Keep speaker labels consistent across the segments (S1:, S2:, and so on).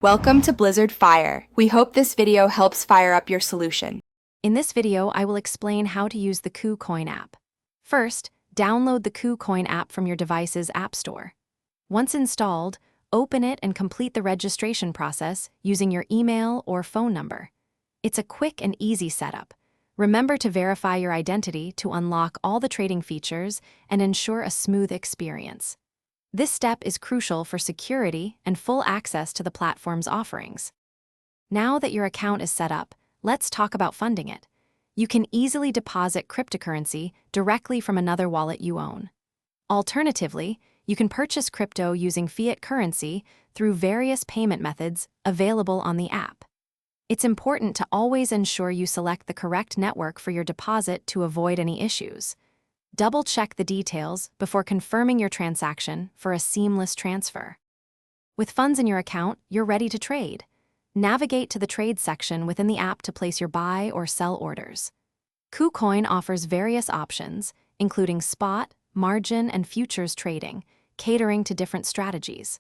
S1: Welcome to Blizzard Fire. We hope this video helps fire up your solution.
S2: In this video, I will explain how to use the KuCoin app. First, download the KuCoin app from your device's app store. Once installed, open it and complete the registration process using your email or phone number. It's a quick and easy setup. Remember to verify your identity to unlock all the trading features and ensure a smooth experience. This step is crucial for security and full access to the platform's offerings. Now that your account is set up, let's talk about funding it. You can easily deposit cryptocurrency directly from another wallet you own. Alternatively, you can purchase crypto using fiat currency through various payment methods available on the app. It's important to always ensure you select the correct network for your deposit to avoid any issues. Double-check the details before confirming your transaction for a seamless transfer. With funds in your account, you're ready to trade. Navigate to the trade section within the app to place your buy or sell orders. KuCoin offers various options, including spot, margin, and futures trading, catering to different strategies.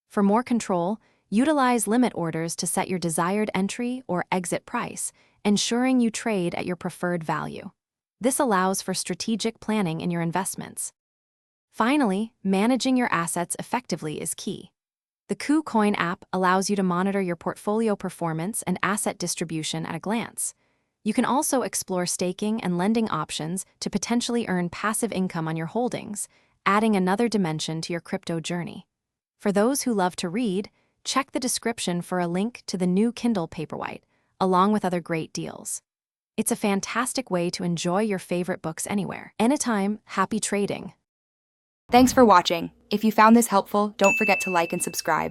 S2: For more control, utilize limit orders to set your desired entry or exit price, ensuring you trade at your preferred value. This allows for strategic planning in your investments. Finally, managing your assets effectively is key. The KuCoin app allows you to monitor your portfolio performance and asset distribution at a glance. You can also explore staking and lending options to potentially earn passive income on your holdings, adding another dimension to your crypto journey. For those who love to read, check the description for a link to the new Kindle Paperwhite, along with other great deals. It's a fantastic way to enjoy your favorite books anywhere. Anytime, happy trading.
S1: Thanks for watching. If you found this helpful, don't forget to like and subscribe.